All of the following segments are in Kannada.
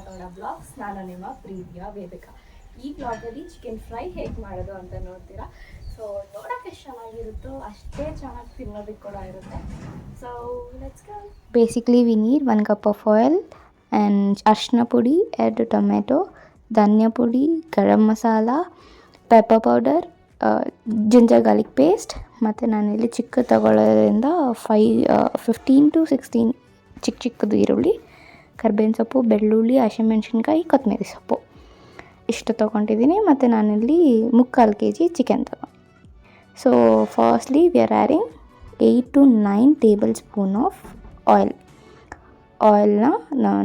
ಕನ್ನಡ ಬ್ಲಾಗ್ಸ್. ನಾನು ನಿಮ್ಮ ಪ್ರೀತಿಯ ವೇದಿಕಾ. ಈ ಬ್ಲಾಗಲ್ಲಿ ಚಿಕನ್ ಫ್ರೈ ಹೇಗೆ ಮಾಡೋದು ಅಂತ ನೋಡ್ತೀರಾ. ಸೊ ನೋಡೋಕ್ಕೆ ಎಷ್ಟು ಚೆನ್ನಾಗಿರುತ್ತೋ ಅಷ್ಟೇ ಚೆನ್ನಾಗಿ ತಿನ್ನೋದಕ್ಕೆ ಕೂಡ ಇರುತ್ತೆ. So let's go. Basically we need 1 cup of oil and arshna pudi, add tomato, dhania pudi, garam masala, pepper powder, ginger garlic paste. ಮತ್ತು ನಾನಿಲ್ಲಿ ಚಿಕ್ಕ ತಗೊಳ್ಳೋದ್ರಿಂದ 15 to 16 ಚಿಕ್ಕದು ಈರುಳ್ಳಿ, ಕರ್ಬೇವಿನ ಸೊಪ್ಪು, ಬೆಳ್ಳುಳ್ಳಿ, ಹಸಿಮೆಣ್ಸಿನ್ಕಾಯಿ, ಕೊತ್ತಂಬರಿ ಸೊಪ್ಪು ಇಷ್ಟು ತೊಗೊಂಡಿದ್ದೀನಿ. ಮತ್ತು ನಾನಿಲ್ಲಿ 3/4 kg ಚಿಕನ್ ತೊಗೊಂಡು. So firstly we are adding 8 to 9 tablespoon of ಆಯಿಲ್ನ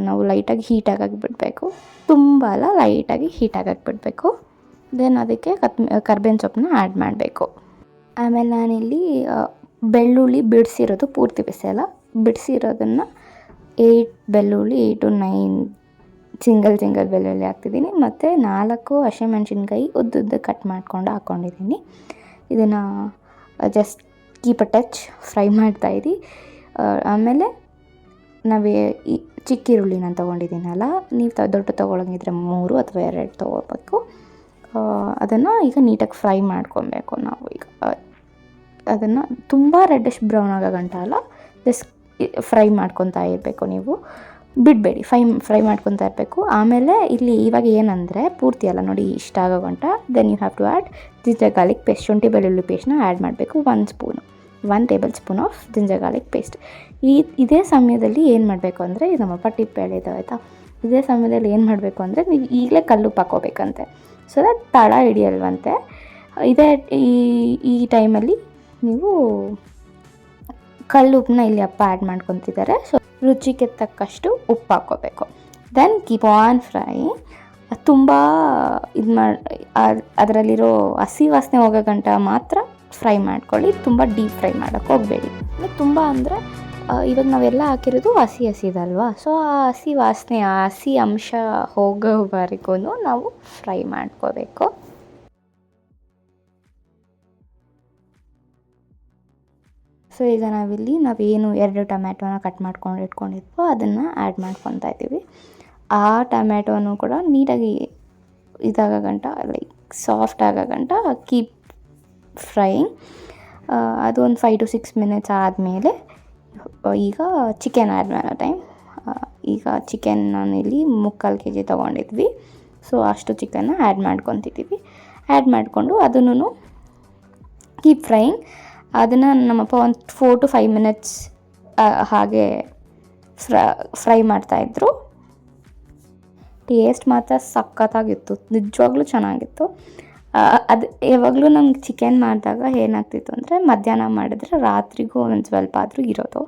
ನಾವು ಲೈಟಾಗಿ ಹೀಟಾಗಿ ಬಿಡಬೇಕು. ತುಂಬ ಅಲ್ಲ, ಲೈಟಾಗಿ ಹೀಟಾಗಿ ಬಿಡಬೇಕು. ದೆನ್ ಅದಕ್ಕೆ ಕರ್ಬೇವಿನ ಸೊಪ್ಪನ್ನ ಆ್ಯಡ್ ಮಾಡಬೇಕು. ಆಮೇಲೆ ನಾನಿಲ್ಲಿ ಬೆಳ್ಳುಳ್ಳಿ ಬಿಡಿಸಿರೋದು, ಪೂರ್ತಿ ಬಿಸಿಯಲ್ಲ, ಬಿಡಿಸಿರೋದನ್ನು 8 ಬೆಳ್ಳುಳ್ಳಿ, 8 to 9 ಸಿಂಗಲ್ ಬೆಳ್ಳುಳ್ಳಿ ಹಾಕ್ತಿದ್ದೀನಿ. ಮತ್ತು 4 ಹಸಿಮೆಣ್ಸಿನ್ಕಾಯಿ ಉದ್ದುದ್ದ ಕಟ್ ಮಾಡ್ಕೊಂಡು ಹಾಕ್ಕೊಂಡಿದ್ದೀನಿ. ಇದನ್ನು just keep a touch fry ಮಾಡ್ತಾಯಿರಿ. ಆಮೇಲೆ ನಾವು ಈ ಚಿಕ್ಕ ಈರುಳ್ಳಿನ ತೊಗೊಂಡಿದ್ದೀನಲ್ಲ, ನೀವು ದೊಡ್ಡ ತೊಗೊಳಂಗಿದ್ರೆ 3 ಅಥವಾ 2 ತೊಗೋಬೇಕು. ಅದನ್ನು ಈಗ ನೀಟಾಗಿ ಫ್ರೈ ಮಾಡ್ಕೊಬೇಕು. ನಾವು ಈಗ ಅದನ್ನು ತುಂಬ ರೆಡ್ಡಿಶ್ ಬ್ರೌನ್ ಆಗೋ ಗಂಟ ಅಲ್ಲ, ಜಸ್ಟ್ ಫ್ರೈ ಮಾಡ್ಕೊತಾ ಇರಬೇಕು. ನೀವು ಬಿಡಬೇಡಿ, ಫ್ರೈ ಮಾಡ್ಕೊತಾ ಇರಬೇಕು. ಆಮೇಲೆ ಇಲ್ಲಿ ಇವಾಗ ಏನಂದರೆ ಪೂರ್ತಿ ಅಲ್ಲ ನೋಡಿ, ಇಷ್ಟ ಆಗೋ ಗಂಟ then you have to add ginger garlic paste, ಶುಂಠಿ ಬೆಳ್ಳುಳ್ಳಿ ಪೇಸ್ಟ್ನ ಆ್ಯಡ್ ಮಾಡಬೇಕು. 1 tablespoon of ginger garlic paste. ಇದೇ ಸಮಯದಲ್ಲಿ ಏನು ಮಾಡಬೇಕು ಅಂದರೆ, ಇದು ನಮ್ಮಪ್ಪ ಟಿಪ್ ಹೇಳಿದ್ದು ಆಯಿತಾ. ಇದೇ ಸಮಯದಲ್ಲಿ ಏನು ಮಾಡಬೇಕು ಅಂದರೆ, ನೀವು ಈಗಲೇ ಕಲ್ಲುಪ್ಪು ಹಾಕ್ಕೋಬೇಕಂತೆ, ಸೊ ದಟ್ ತಳ ಹಿಡಿಯಲ್ವಂತೆ. ಈ ಟೈಮಲ್ಲಿ ನೀವು ಕಲ್ಲುಪ್ಪನ್ನ ಇಲ್ಲಿ ಅಪ್ಪ ಆ್ಯಡ್ ಮಾಡ್ಕೊತಿದ್ದಾರೆ. ಸೊ ರುಚಿಗೆ ತಕ್ಕಷ್ಟು ಉಪ್ಪು ಹಾಕ್ಕೋಬೇಕು. Then keep on fry. ತುಂಬ ಅದರಲ್ಲಿರೋ ಹಸಿ ವಾಸನೆ ಹೋಗೋ ಗಂಟ ಮಾತ್ರ ಫ್ರೈ ಮಾಡ್ಕೊಳ್ಳಿ. ತುಂಬ ಡೀಪ್ ಫ್ರೈ ಮಾಡೋಕ್ಕೆ ಹೋಗಬೇಡಿ. ತುಂಬ ಅಂದರೆ ಇವಾಗ ನಾವೆಲ್ಲ ಹಾಕಿರೋದು ಹಸಿದಲ್ವಾ, ಸೊ ಆ ಹಸಿ ವಾಸನೆ, ಆ ಹಸಿ ಅಂಶ ಹೋಗೋವರೆಗೂ ನಾವು ಫ್ರೈ ಮಾಡ್ಕೋಬೇಕು. ಸೊ ಈಗ ನಾವೇನು 2 ಟೊಮ್ಯಾಟೋನ ಕಟ್ ಮಾಡ್ಕೊಂಡು ಇಟ್ಕೊಂಡಿದ್ವೋ ಅದನ್ನು ಆ್ಯಡ್ ಮಾಡ್ಕೊತಾ ಇದ್ದೀವಿ. ಆ ಟೊಮ್ಯಾಟೋನು ಕೂಡ ನೀಟಾಗಿ ಇದಾಗೋ ಗಂಟ, ಲೈಕ್ ಸಾಫ್ಟ್ ಆಗೋ ಗಂಟ ಕೀಪ್ ಫ್ರೈಯಿಂಗ್. ಅದು ಒಂದು 5 to 6 minutes ಆದಮೇಲೆ ಈಗ ಚಿಕನ್ ಆ್ಯಡ್ ಮಾಡೋ ಟೈಮ್. ಈಗ ಚಿಕನ್ ನಾನಿಲ್ಲಿ 3/4 kg ತೊಗೊಂಡಿದ್ವಿ. ಸೊ ಅಷ್ಟು ಚಿಕನ್ನ ಆ್ಯಡ್ ಮಾಡ್ಕೊತಿದ್ದೀವಿ. ಆ್ಯಡ್ ಮಾಡಿಕೊಂಡು ಅದನ್ನು ಕೀಪ್ ಫ್ರೈಯಿಂಗ್. ಅದನ್ನು ನಮ್ಮಪ್ಪ ಒಂದು 4 to 5 minutes ಹಾಗೆ ಫ್ರೈ ಮಾಡ್ತಾಯಿದ್ರು. ಟೇಸ್ಟ್ ಮಾತ್ರ ಸಖತ್ತಾಗಿತ್ತು, ನಿಜವಾಗ್ಲೂ ಚೆನ್ನಾಗಿತ್ತು. ಅದು ಯಾವಾಗಲೂ ನಂಗೆ ಚಿಕನ್ ಮಾಡಿದಾಗ ಏನಾಗ್ತಿತ್ತು ಅಂದರೆ, ಮಧ್ಯಾಹ್ನ ಮಾಡಿದ್ರೆ ರಾತ್ರಿಗೂ ಒಂದು ಸ್ವಲ್ಪ ಆದರೂ ಇರೋದು.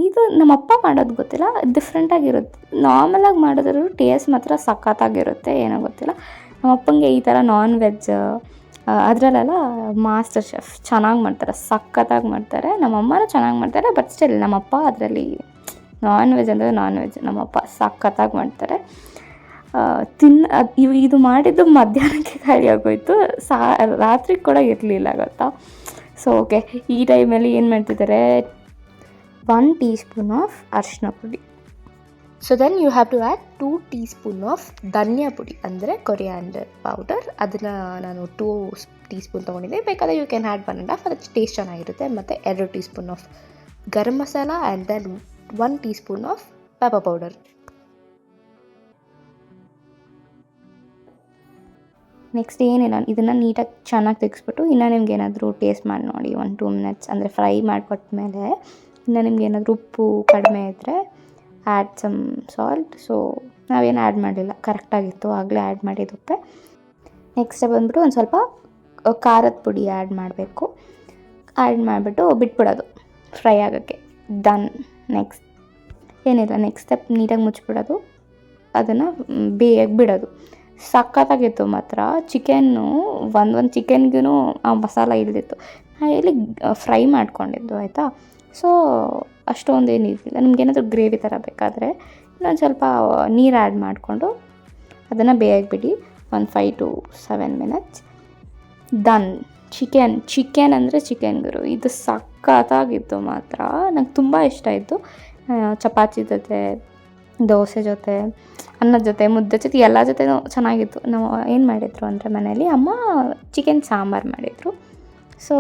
ಇದು ನಮ್ಮಪ್ಪ ಮಾಡೋದು ಗೊತ್ತಿಲ್ಲ, ಡಿಫ್ರೆಂಟಾಗಿರುತ್ತೆ. ನಾರ್ಮಲಾಗಿ ಮಾಡಿದ್ರು ಟೇಸ್ಟ್ ಮಾತ್ರ ಸಖತ್ತಾಗಿರುತ್ತೆ, ಏನೋ ಗೊತ್ತಿಲ್ಲ. ನಮ್ಮಪ್ಪಂಗೆ ಈ ಥರ ನಾನ್ ವೆಜ್ ಅದರಲ್ಲೆಲ್ಲ ಮಾಸ್ಟರ್ ಶೆಫ್ ಚೆನ್ನಾಗಿ ಮಾಡ್ತಾರೆ, ಸಖತ್ತಾಗಿ ಮಾಡ್ತಾರೆ. ನಮ್ಮಮ್ಮನೂ ಚೆನ್ನಾಗಿ ಮಾಡ್ತಾರೆ, ಬಟ್ ಸ್ಟಿಲ್ ನಮ್ಮಪ್ಪ ಅದರಲ್ಲಿ ನಾನ್ ವೆಜ್ ಅಂದರೆ ನಾನ್ ವೆಜ್, ನಮ್ಮಪ್ಪ ಸಖತ್ತಾಗಿ ಮಾಡ್ತಾರೆ. ಇದು ಮಾಡಿದ್ದು ಮಧ್ಯಾಹ್ನಕ್ಕೆ ಖಾಲಿ ಆಗೋಯ್ತು, ರಾತ್ರಿ ಕೂಡ ಇರಲಿಲ್ಲ ಗೊತ್ತಾ. ಸೊ ಓಕೆ, ಈ ಟೈಮಲ್ಲಿ ಏನು ಮಾಡ್ತಿದ್ದಾರೆ, 1 teaspoon ಆಫ್ ಅರಿಶಿನ ಪುಡಿ. So then you have to add 2 teaspoon of ಧನಿಯಾ ಪುಡಿ, ಅಂದರೆ ಕೊರಿಯಾಂಡರ್ ಪೌಡರ್. ಅದನ್ನು ನಾನು 2 teaspoon ತೊಗೊಂಡಿದ್ದೆ. ಬೇಕಾದರೆ ಯು ಕ್ಯಾನ್ ಆ್ಯಡ್ 1.5, ಅದಕ್ಕೆ ಟೇಸ್ಟ್ ಚೆನ್ನಾಗಿರುತ್ತೆ. ಮತ್ತು 2 teaspoon of garam masala and then 1 teaspoon of pepper powder. Next ಏನಿಲ್ಲ, ಇದನ್ನು ನೀಟಾಗಿ ಚೆನ್ನಾಗಿ ತೆಗೆಸ್ಬಿಟ್ಟು, ಇನ್ನು ನಿಮ್ಗೆ ಏನಾದರೂ ಟೇಸ್ಟ್ ಮಾಡಿ ನೋಡಿ 1-2 minutes, ಅಂದರೆ ಫ್ರೈ ಮಾಡಿಕೊಟ್ಮೇಲೆ ಇನ್ನು ನಿಮ್ಗೆ ಏನಾದರೂ ಉಪ್ಪು ಕಡಿಮೆ ಇದ್ದರೆ ಆ್ಯಡ್ ಸಮ್ ಸಾಲ್ಟ್. ಸೊ ನಾವೇನು ಆ್ಯಡ್ ಮಾಡಲಿಲ್ಲ, ಕರೆಕ್ಟಾಗಿತ್ತು ಆಗಲೇ ಆ್ಯಡ್ ಮಾಡಿದ್ದಕ್ಕೆ. ನೆಕ್ಸ್ಟ್ ಬಂದ್ಬಿಟ್ಟು ಒಂದು ಸ್ವಲ್ಪ ಖಾರದ ಪುಡಿ ಆ್ಯಡ್ ಮಾಡಬೇಕು. ಆ್ಯಡ್ ಮಾಡಿಬಿಟ್ಟು ಬಿಟ್ಬಿಡೋದು ಫ್ರೈ ಆಗೋಕ್ಕೆ. ಡನ್. ನೆಕ್ಸ್ಟ್ ಏನಿಲ್ಲ, ನೆಕ್ಸ್ಟ್ ಸ್ಟೆಪ್ ನೀಟಾಗಿ ಮುಚ್ಚಿಬಿಡೋದು, ಅದನ್ನು ಬೇಗ ಬಿಡೋದು. ಸಖತ್ತಾಗಿತ್ತು ಮಾತ್ರ. ಚಿಕನ್ನು ಒಂದು ಚಿಕನ್ಗೂ ಆ ಮಸಾಲ ಇಲ್ದಿತ್ತು. ನಾನು ಇಲ್ಲಿ ಫ್ರೈ ಮಾಡ್ಕೊಂಡಿದ್ದು ಆಯಿತಾ. ಸೊ ಅಷ್ಟೊಂದು ಏನಿರಲಿಲ್ಲ. ನಿಮ್ಗೇನಾದರೂ ಗ್ರೇವಿ ಥರ ಬೇಕಾದರೆ ಇನ್ನೊಂದು ಸ್ವಲ್ಪ ನೀರು ಆ್ಯಡ್ ಮಾಡಿಕೊಂಡು ಅದನ್ನು ಬೇಗ ಬಿಡಿ, ಒಂದು 5 to 7 minutes. ಡನ್. ಚಿಕನ್ ಅಂದರೆ ಚಿಕನ್ ಗುರು, ಇದು ಸಖತ್ತಾಗಿತ್ತು ಮಾತ್ರ. ನಂಗೆ ತುಂಬ ಇಷ್ಟ ಆಯಿತು. ಚಪಾತಿ ಜೊತೆ ದೋಸೆ ಜೊತೆ, ಅನ್ನದ ಜೊತೆ, ಮುದ್ದೆ ಜೊತೆ ಎಲ್ಲ ಜೊತೆನೂ ಚೆನ್ನಾಗಿತ್ತು. ನಾವು ಏನು ಮಾಡಿದರು ಅಂದರೆ ಮನೇಲಿ ಅಮ್ಮ ಚಿಕನ್ ಸಾಂಬಾರು ಮಾಡಿದರು. ಸೊ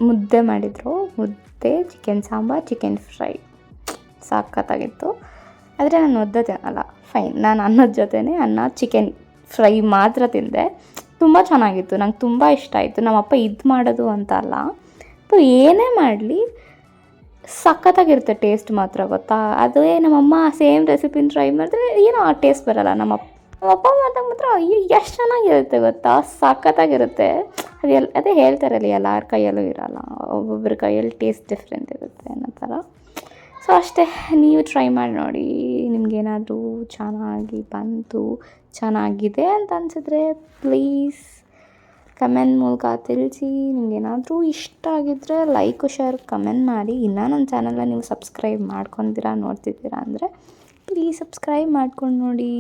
ಮುದ್ದೆ ಮಾಡಿದರು. ಮುದ್ದೆ, ಚಿಕನ್ ಸಾಂಬಾರು, ಚಿಕನ್ ಫ್ರೈ ಸಖತ್ತಾಗಿತ್ತು. ಆದರೆ ನಾನು ಮುದ್ದೆ ತಿನ್ನಲ್ಲ, ಫೈನ್. ನಾನು ಅನ್ನದ ಜೊತೆನೇ ಅನ್ನ, ಚಿಕನ್ ಫ್ರೈ ಮಾತ್ರ ತಿಂದೆ. ತುಂಬ ಚೆನ್ನಾಗಿತ್ತು, ನಂಗೆ ತುಂಬ ಇಷ್ಟ ಆಯಿತು. ನಮ್ಮಪ್ಪ ಇದು ಮಾಡೋದು ಅಂತ ಅಲ್ಲ, ಏನೇ ಮಾಡಲಿ ಸಖತ್ತಾಗಿರುತ್ತೆ ಟೇಸ್ಟ್ ಮಾತ್ರ, ಗೊತ್ತಾ. ಅದೇ ನಮ್ಮಮ್ಮ ಸೇಮ್ ರೆಸಿಪಿನ ಟ್ರೈ ಮಾಡಿದ್ರೆ ಏನೋ ಆ ಟೇಸ್ಟ್ ಬರೋಲ್ಲ. ನಮ್ಮಪ್ಪ ಮಾಡಿದಾಗ ಮಾತ್ರ ಅಯ್ಯೋ ಎಷ್ಟು ಚೆನ್ನಾಗಿರುತ್ತೆ ಗೊತ್ತಾ, ಸಖತ್ತಾಗಿರುತ್ತೆ. ಅದೇ ಹೇಳ್ತಾರಲ್ಲ, ಎಲ್ಲರ ಕೈಯಲ್ಲೂ ಇರೋಲ್ಲ, ಒಬ್ಬೊಬ್ಬರ ಕೈಯಲ್ಲಿ ಟೇಸ್ಟ್ ಡಿಫ್ರೆಂಟ್ ಇರುತ್ತೆ ಅನ್ನೋ ಥರ. ಸೊ ಅಷ್ಟೇ, ನೀವು ಟ್ರೈ ಮಾಡಿ ನೋಡಿ. ನಿಮಗೇನಾದರೂ ಚೆನ್ನಾಗಿ ಬಂತು, ಚೆನ್ನಾಗಿದೆ ಅಂತ ಅನಿಸಿದ್ರೆ ಪ್ಲೀಸ್ ಕಮೆಂಟ್ ಮೂಲಕ ತಿಳಿಸಿ. ನಿಮಗೇನಾದರೂ ಇಷ್ಟ ಆಗಿದ್ದರೆ ಲೈಕ್, ಶೇರ್, ಕಮೆಂಟ್ ಮಾಡಿ. ಇನ್ನೂ ನನ್ನ ಚಾನಲ್ನ ನೀವು ಸಬ್ಸ್ಕ್ರೈಬ್ ಮಾಡ್ಕೊತೀರಾ, ನೋಡ್ತಿದ್ದೀರಾ ಅಂದರೆ ಪ್ಲೀಸ್ ಸಬ್ಸ್ಕ್ರೈಬ್ ಮಾಡ್ಕೊಂಡು ನೋಡಿ.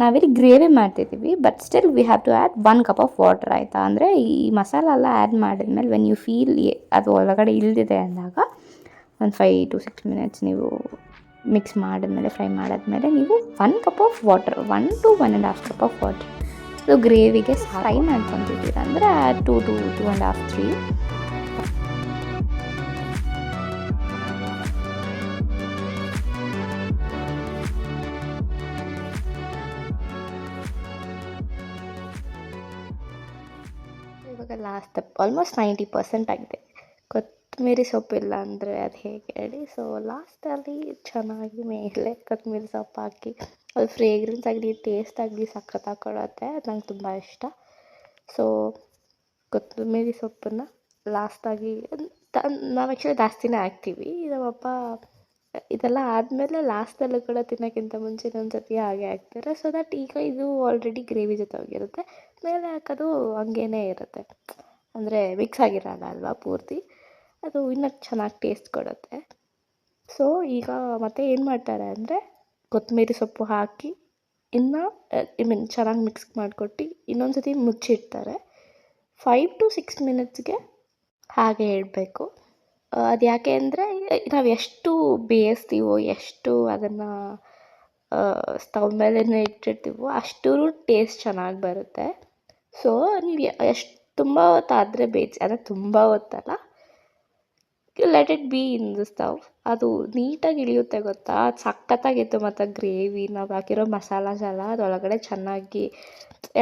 ನಾವಿಲ್ಲಿ ಗ್ರೇವಿ ಮಾಡ್ತಿದ್ದೀವಿ, but still we have to add 1 cup of water, ಆಯಿತಾ. ಅಂದರೆ ಈ ಮಸಾಲ ಎಲ್ಲ ಆ್ಯಡ್ ಮಾಡಿದ್ಮೇಲೆ ವೆನ್ ಯು ಫೀಲ್ ಅದು ಒಳಗಡೆ ಇಳಿದಿದೆ ಅಂದಾಗ ಒಂದು 5 to 6 ಮಿನಿಟ್ಸ್ ನೀವು ಮಿಕ್ಸ್ ಮಾಡಿದ್ಮೇಲೆ, ಫ್ರೈ ಮಾಡಿದ್ಮೇಲೆ ನೀವು 1 cup of water, 1 to 1.5 cup of water ಅದು ಗ್ರೇವಿಗೆ ಫ್ರೈ ಮಾಡ್ಕೊತಿದ್ದೀರ ಅಂದರೆ 2 to 2.5, 3. ಇವಾಗ ಲಾಸ್ಟ್ ಸ್ಟೆಪ್, ಆಲ್ಮೋಸ್ಟ್ 90% ಆಗಿದೆ. ಕೊತ್ತಂಬರಿ ಸೊಪ್ಪಿಲ್ಲ ಅಂದರೆ ಅದು ಹೇಗೆ ಹೇಳಿ. ಸೊ ಲಾಸ್ಟಲ್ಲಿ ಚೆನ್ನಾಗಿ ಮೇಲೆ ಕೊತ್ತಂಬರಿ ಸೊಪ್ಪು ಹಾಕಿ, ಅದು ಫ್ರೇಗ್ರೆನ್ಸ್ ಆಗಲಿ, ಟೇಸ್ಟ್ ಆಗಲಿ ಸಖತ್ತಾಗಿ ಕೊಡುತ್ತೆ. ಅದು ನಂಗೆ ತುಂಬ ಇಷ್ಟ. ಸೊ ಕೊತ್ತಂಬರಿ ಸೊಪ್ಪನ್ನು ಲಾಸ್ಟಾಗಿ ನಾವು ಆ್ಯಕ್ಚುಲಿ ಜಾಸ್ತಿನೇ ಹಾಕ್ತೀವಿ. ನಮ್ಮಪ್ಪ ಇದೆಲ್ಲ ಆದಮೇಲೆ ಲಾಸ್ಟಲ್ಲೂ ಕೂಡ ತಿನ್ನೋಕ್ಕಿಂತ ಮುಂಚೆ ಒಂದು ಸತಿ ಹಾಗೆ ಹಾಕ್ತಾರೆ. ಸೊ ದಟ್ ಈಗ ಇದು ಆಲ್ರೆಡಿ ಗ್ರೇವಿ ಜೊತೆ ಹೋಗಿರುತ್ತೆ, ಮೇಲೆ ಹಾಕೋದು ಹಂಗೇ ಇರುತ್ತೆ, ಅಂದರೆ ಮಿಕ್ಸ್ ಆಗಿರಲ್ಲ ಅಲ್ವಾ ಪೂರ್ತಿ. ಅದು ಇನ್ನೂ ಚೆನ್ನಾಗಿ ಟೇಸ್ಟ್ ಕೊಡುತ್ತೆ. ಸೊ ಈಗ ಮತ್ತೆ ಏನು ಮಾಡ್ತಾರೆ ಅಂದರೆ ಕೊತ್ತಂಬರಿ ಸೊಪ್ಪು ಹಾಕಿ ಇನ್ನು ಚೆನ್ನಾಗಿ ಮಿಕ್ಸ್ ಮಾಡಿಕೊಟ್ಟು ಇನ್ನೊಂದು ಸತಿ ಮುಚ್ಚಿಡ್ತಾರೆ. 5 to 6 ಮಿನಿಟ್ಸ್ಗೆ ಹಾಗೆ ಇಡಬೇಕು. ಅದು ಯಾಕೆ ಅಂದರೆ ನಾವು ಎಷ್ಟು ಬೇಯಿಸ್ತೀವೋ, ಎಷ್ಟು ಅದನ್ನು ಸ್ಟವ್ ಮೇಲೇ ಇಟ್ಟಿರ್ತೀವೋ ಅಷ್ಟೂ ಟೇಸ್ಟ್ ಚೆನ್ನಾಗಿ ಬರುತ್ತೆ. ಸೊ ನೀವು ಎಷ್ಟು ತುಂಬ ಹೊತ್ತಾದರೆ ಬೇಯಿಸಿ, ಅಂದರೆ ತುಂಬ ಹೊತ್ತಲ್ಲ, let it be in the stove. ಅದು ನೀಟಾಗಿ ಇಳಿಯುತ್ತೆ ಗೊತ್ತಾ. ಅದು ಸಖತ್ತಾಗಿತ್ತು. ಮತ್ತು ಗ್ರೇವಿ ನಾವು ಹಾಕಿರೋ ಮಸಾಲಾಸ್ ಎಲ್ಲ ಅದರೊಳಗಡೆ ಚೆನ್ನಾಗಿ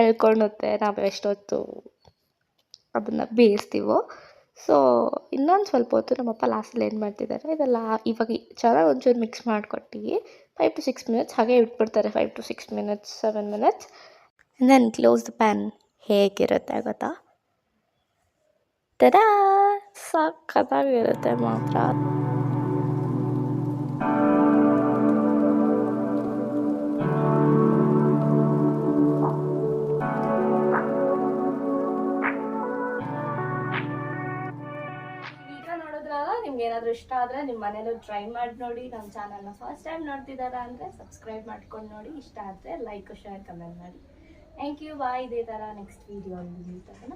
ಎಳ್ಕೊಳ್ಳುತ್ತೆ ನಾವು ಎಷ್ಟೊತ್ತು ಅದನ್ನು ಬೇಯಿಸ್ತೀವೋ. ಸೊ ಇನ್ನೊಂದು ಸ್ವಲ್ಪ ಹೊತ್ತು ನಮ್ಮಪ್ಪ ಲಾಸ್ಟಲ್ಲಿ ಏನು ಮಾಡ್ತಿದ್ದಾರೆ, ಇದೆಲ್ಲ ಇವಾಗ ಚೆನ್ನಾಗಿ ಒಂಚೂರು ಮಿಕ್ಸ್ ಮಾಡಿಕೊಟ್ಟು 5 to 6 ಮಿನಿಟ್ಸ್ ಹಾಗೆ ಇಟ್ಬಿಡ್ತಾರೆ. 5 to 6 minutes, 7 minutes, and then close the pan. ಹೇಗಿರುತ್ತೆ ಗೊತ್ತಾ, ತದಾ, ಸಖತ್ತಾಗಿರುತ್ತೆ ಮಾತ್ರ. ಈಗ ನೋಡಿದ್ರಲ್ಲ, ನಿಮ್ಗೆ ಏನಾದರೂ ಇಷ್ಟ ಆದರೆ ನಿಮ್ಮ ಮನೇಲೂ ಟ್ರೈ ಮಾಡಿ ನೋಡಿ. ನಮ್ಮ ಚಾನಲ್ನ ಫಸ್ಟ್ ಟೈಮ್ ನೋಡ್ತಿದ್ದಾರಾ ಅಂದರೆ ಸಬ್ಸ್ಕ್ರೈಬ್ ಮಾಡ್ಕೊಂಡು ನೋಡಿ. ಇಷ್ಟ ಆದರೆ ಲೈಕ್, ಶೇರ್, ಕಮೆಂಟ್ ಮಾಡಿ. ಥ್ಯಾಂಕ್ ಯು, ಬಾಯ್. ಇದೇ ಥರ ನೆಕ್ಸ್ಟ್ ವೀಡಿಯೋ ಮೀಟ್ ಆಗೋಣ.